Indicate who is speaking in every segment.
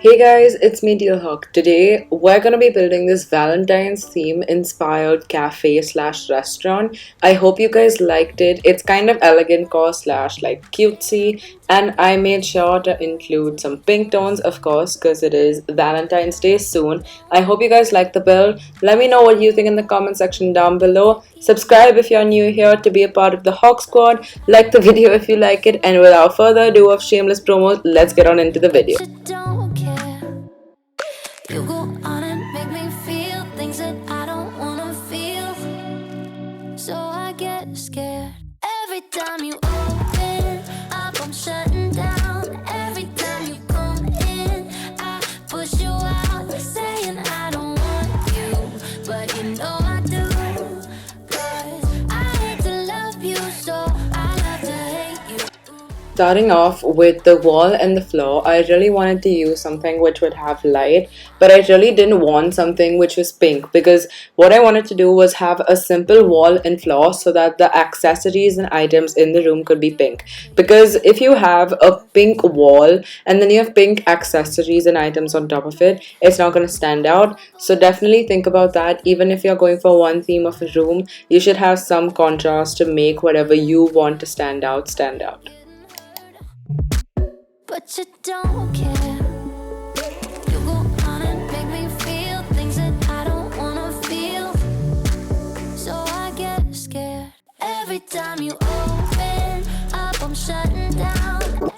Speaker 1: Hey guys, it's me Teal. Today we're gonna be building this Valentine's theme inspired cafe slash restaurant. I hope you guys liked it. It's kind of elegant core slash like cutesy, and I made sure to include some pink tones, of course, because it is Valentine's Day soon. I hope you guys like the build. Let me know what you think in the comment section down below. Subscribe if you're new here to be a part of the Hawk Squad. Like the video if you like it, and without further ado of shameless promo, let's get on into the video.
Speaker 2: You go on and make me feel things that I don't wanna feel. So I get scared every time you open up. I'm shutting down. Every time you come in, I push you out, saying I don't want you, but you know I do. 'Cause I hate to love you, so I love to hate you.
Speaker 1: Starting off with the wall and the floor, I really wanted to use something which would have light, but I really didn't want something which was pink, because what I wanted to do was have a simple wall and floor so that the accessories and items in the room could be pink. Because if you have a pink wall and then you have pink accessories and items on top of it, it's not going to stand out. So definitely think about that. Even if you're going for one theme of a room, you should have some contrast to make whatever you want to stand out stand out.
Speaker 2: But you don't care. You go on and make me feel things that I don't wanna feel. So I get scared every time you open up. I'm shutting down.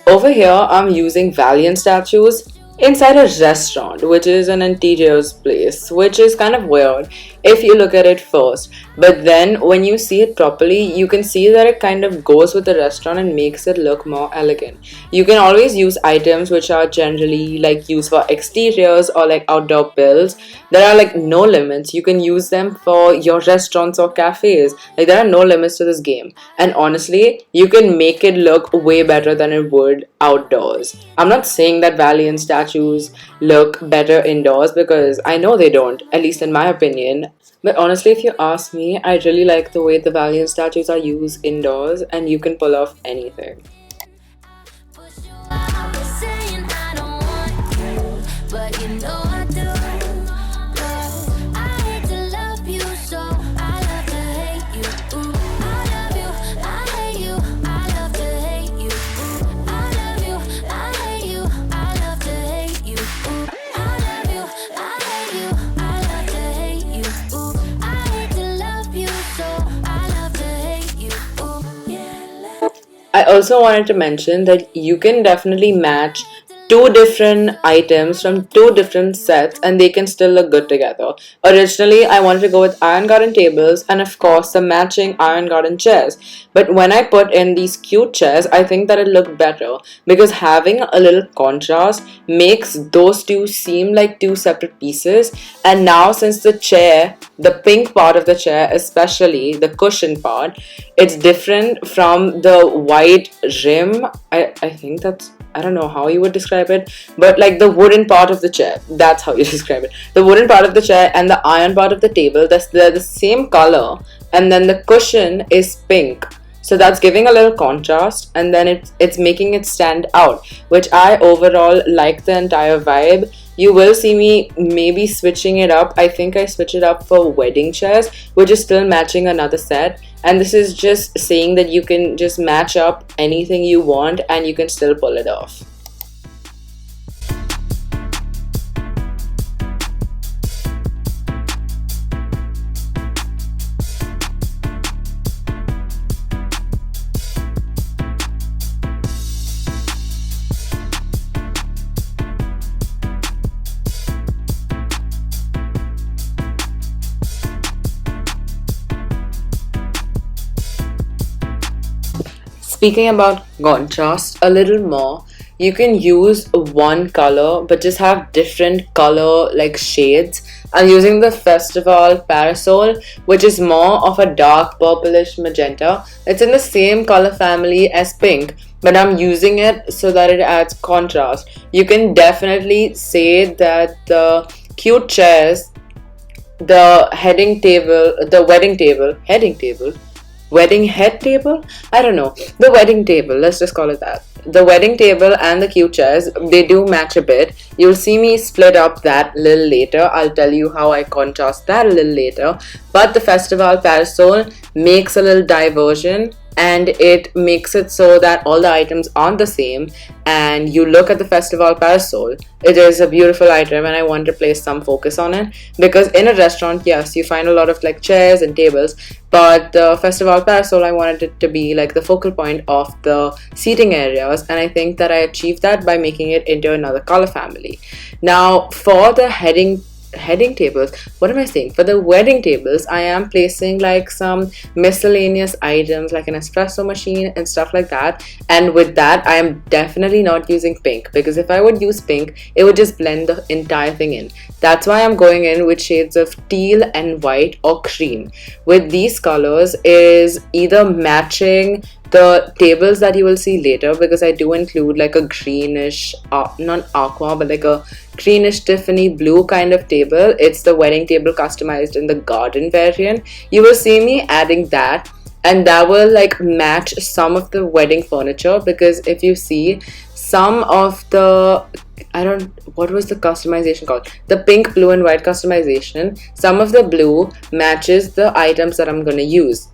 Speaker 1: Over here, I'm using Valiant statues inside a restaurant, which is an interiors place, which is kind of weird if you look at it first. But then when you see it properly, you can see that it kind of goes with the restaurant and makes it look more elegant. You can always use items which are generally like used for exteriors or like outdoor builds. There are like no limits. You can use them for your restaurants or cafes. Like there are no limits to this game. And honestly, you can make it look way better than it would outdoors. I'm not saying that Valiant statues look better indoors, because I know they don't, at least in my opinion. But honestly, if you ask me, I really like the way the Valiant statues are used indoors, and you can pull off anything.
Speaker 2: Push you out, saying I don't want you, but you know I do. 'Cause I hate to love you, so I love to hate you. Ooh, I love you, I hate you, I love to hate you. Ooh, I love you, I hate you, I love to hate you. Ooh, I love you, I hate you, I love to hate you. Ooh, I hate to love you, so I love to hate you. Ooh, yeah.
Speaker 1: I also wanted to mention that you can definitely match two different items from two different sets and they can still look good together. Originally, I wanted to go with Iron Garden tables and of course some matching Iron Garden chairs. But when I put in these cute chairs, I think that it looked better, because having a little contrast makes those two seem like two separate pieces. And now since the chair, the pink part of the chair, especially the cushion part, it's different from the white rim. I think that's, I don't know how you would describe it, but like the wooden part of the chair, that's how you describe it. The wooden part of the chair and the iron part of the table, they're the same color, and then the cushion is pink. So that's giving a little contrast, and then it's making it stand out, which I overall like the entire vibe. You will see me maybe switching it up. I think I switch it up for wedding chairs, which is still matching another set. And this is just saying that you can just match up anything you want and you can still pull it off. Speaking about contrast a little more, you can use one color but just have different color like shades. I'm using the Festival Parasol, which is more of a dark purplish magenta. It's in the same color family as pink, but I'm using it so that it adds contrast. You can definitely say that the cute chairs, the wedding table, wedding head table. I don't know, the wedding table, let's just call it that. The wedding table and the cute chairs, they do match a bit. You'll see me split up that a little later. I'll tell you how I contrast that a little later. But the festival parasol makes a little diversion, and it makes it so that all the items aren't the same. And you look at the festival parasol, it is a beautiful item, and I want to place some focus on it, because in a restaurant, yes, you find a lot of like chairs and tables, but the festival parasol, I wanted it to be like the focal point of the seating areas, and I think that I achieved that by making it into another color family. Now for the heading tables, what am I saying, for the wedding tables, I am placing like some miscellaneous items like an espresso machine and stuff like that. And with that, I am definitely not using pink, because if I would use pink, it would just blend the entire thing in. That's why I'm going in with shades of teal and white or cream. With these colors is either matching the tables that you will see later, because I do include like a greenish, not aqua, but like a greenish Tiffany blue kind of table. It's the wedding table customized in the garden variant. You will see me adding that, and that will like match some of the wedding furniture, because if you see some of the, what was the customization called? The pink, blue, and white customization. Some of the blue matches the items that I'm gonna use.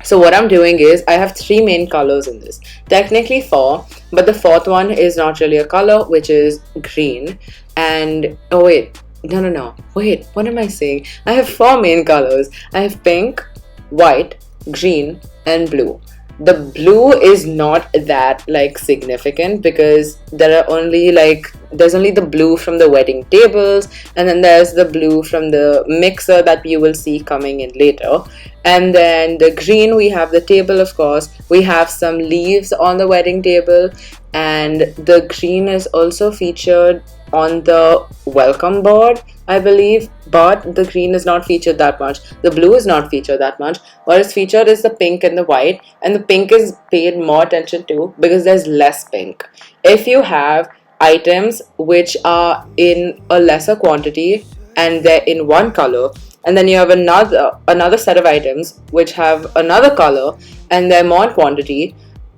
Speaker 1: So what I'm doing is, I have 3 main colors in this. Technically 4, but the 4th one is not really a color, which is green. And, oh wait, no. Wait, what am I saying? I have 4 main colors. I have pink, white, green, and blue. The blue is not that like significant, because there's only the blue from the wedding tables, and then there's the blue from the mixer that you will see coming in later. And then the green, we have the table, of course. We have some leaves on the wedding table, and the green is also featured on the welcome board, I believe, but the green is not featured that much. The blue is not featured that much. What is featured is the pink and the white, and the pink is paid more attention to because there's less pink. If you have items which are in a lesser quantity and they're in one color, and then you have another set of items which have another color and they're more in quantity,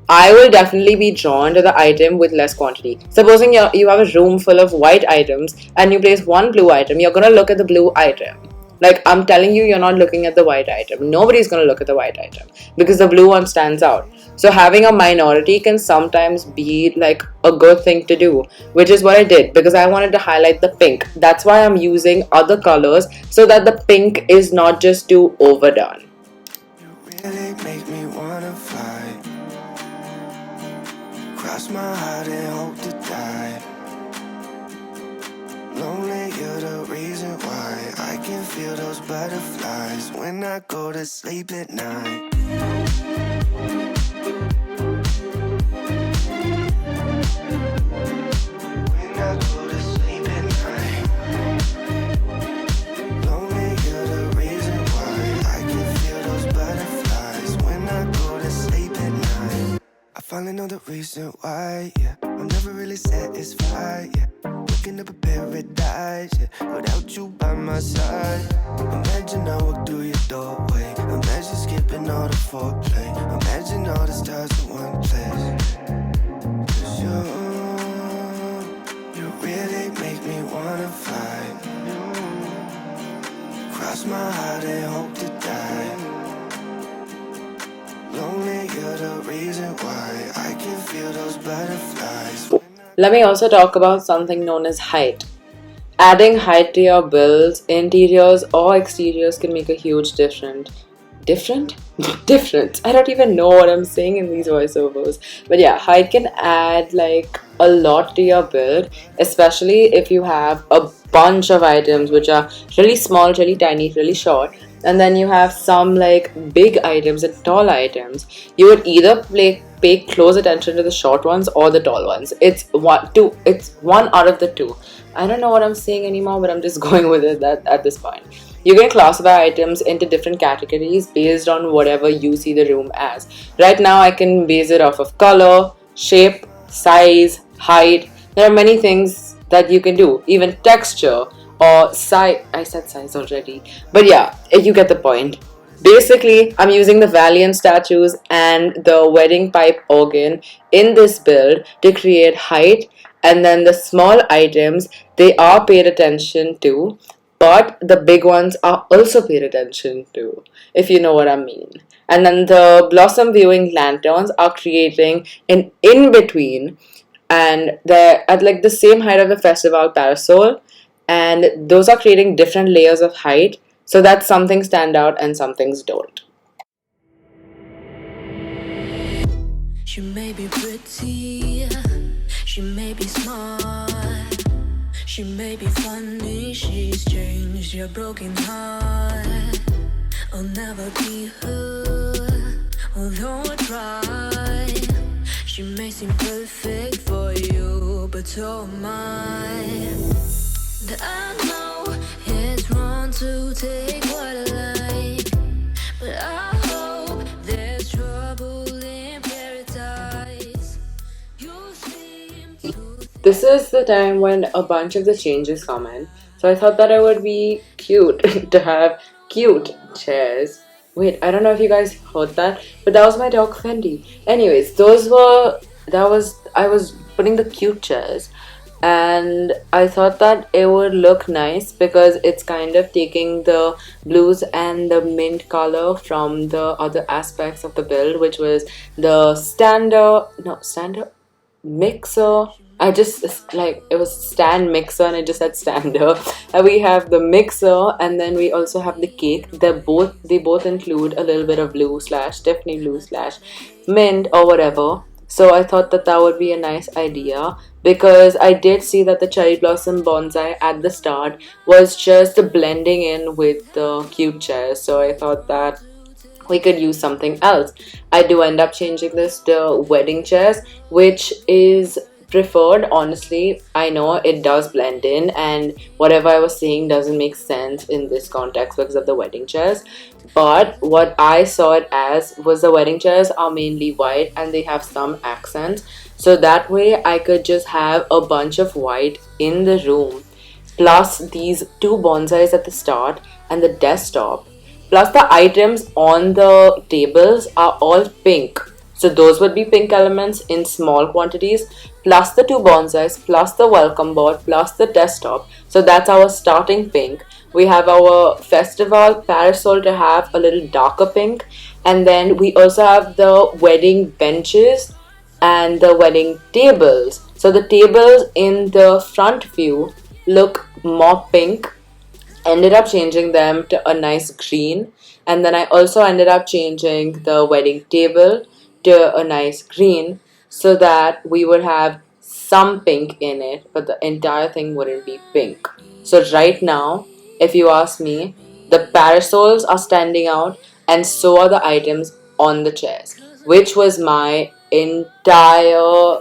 Speaker 1: I will definitely be drawn to the item with less quantity. Supposing you have a room full of white items and you place one blue item, you're gonna look at the blue item. Like, I'm telling you, you're not looking at the white item. Nobody's gonna look at the white item because the blue one stands out. So having a minority can sometimes be like a good thing to do, which is what I did, because I wanted to highlight the pink. That's why I'm using other colors, so that the pink is not just too overdone.
Speaker 2: You really make me wanna fly. Cross my heart and hope to die. Lonely, you're the reason why I can feel those butterflies when I go to sleep at night. When I go to sleep at night. Lonely, you're the reason why I can feel those butterflies when I go to sleep at night. I finally know the reason why, yeah. I'm never really satisfied, yeah. Waking up a paradise, yeah, without you by my side. Imagine I walk through your doorway. Imagine skipping all the foreplay. Imagine all the stars in one place. 'Cause you really make me wanna fly. Cross my heart and hope to die. Lonely, you're the reason why I can feel those butterflies.
Speaker 1: Let me also talk about something known as height. Adding height to your builds, interiors or exteriors, can make a huge difference. Difference. I don't even know what I'm saying in these voiceovers. But yeah, height can add like a lot to your build, especially if you have a bunch of items which are really small, really tiny, really short, and then you have some like big items and tall items. You would either pay close attention to the short ones or the tall ones. It's one out of the two. I don't know what I'm saying anymore, but I'm just going with it at this point. You can classify items into different categories based on whatever you see the room as. Right now, I can base it off of color, shape, size, height. There are many things that you can do, even texture or size. I said size already, but yeah, you get the point. Basically, I'm using the Valiant statues and the wedding pipe organ in this build to create height, and then the small items they are paid attention to, but the big ones are also paid attention to, if you know what I mean. And then the blossom viewing lanterns are creating an in between, and they're at like the same height of the festival parasol, and those are creating different layers of height so that some things stand out and some things don't.
Speaker 2: She may be pretty, she may be smart, she may be funny, she's changed your broken heart. I'll never be her, although I try. She may seem perfect for you, but so am I. That I know it's wrong to take what I like, but I hope there's trouble in paradise. You seem to
Speaker 1: This is the time when a bunch of the changes come in, so I thought that it would be cute to have cute chairs. Wait, I don't know if you guys heard that, but that was my dog Fendi. Anyways, I was putting the cute chairs, and I thought that it would look nice because it's kind of taking the blues and the mint color from the other aspects of the build, which was the standard mixer. I just like it was stand mixer and it just said stander. And we have the mixer, and then we also have the cake. They both include a little bit of blue slash Tiffany blue slash mint or whatever. So I thought that that would be a nice idea because I did see that the cherry blossom bonsai at the start was just blending in with the cute chairs. So I thought that we could use something else. I do end up changing this to wedding chairs, which is preferred. Honestly, I know it does blend in, and whatever I was saying doesn't make sense in this context because of the wedding chairs. But what I saw it as was the wedding chairs are mainly white and they have some accents. So that way I could just have a bunch of white in the room, plus these two bonsais at the start and the desktop. Plus, the items on the tables are all pink. So, those would be pink elements in small quantities, plus the two bonsais, plus the welcome board, plus the desktop. So, that's our starting pink. We have our festival parasol to have a little darker pink, and then we also have the wedding benches and the wedding tables. So, the tables in the front view look more pink. Ended up changing them to a nice green, and then I also ended up changing the wedding table to a nice green so that we would have some pink in it, but the entire thing wouldn't be pink. So right now, if you ask me, the parasols are standing out and so are the items on the chairs, which was my entire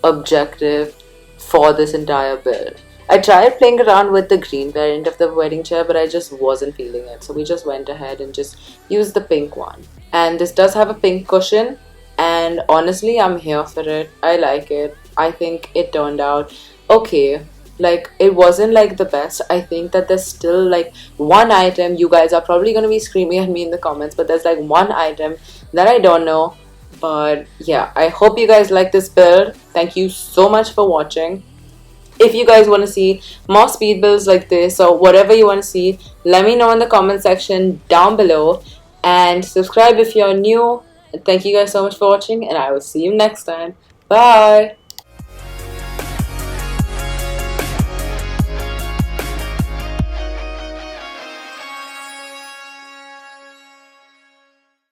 Speaker 1: objective for this entire build. I tried playing around with the green variant of the wedding chair, but I just wasn't feeling it. So we just went ahead and just used the pink one. And this does have a pink cushion, and honestly, I'm here for it. I like it. I think it turned out okay. Like, it wasn't like the best. I think that there's still like one item. You guys are probably going to be screaming at me in the comments, but there's like one item that I don't know. But yeah, I hope you guys like this build. Thank you so much for watching. If you guys want to see more speed builds like this or whatever you want to see, let me know in the comment section down below, and subscribe if you're new. And thank you guys so much for watching, and I will see you next time. Bye.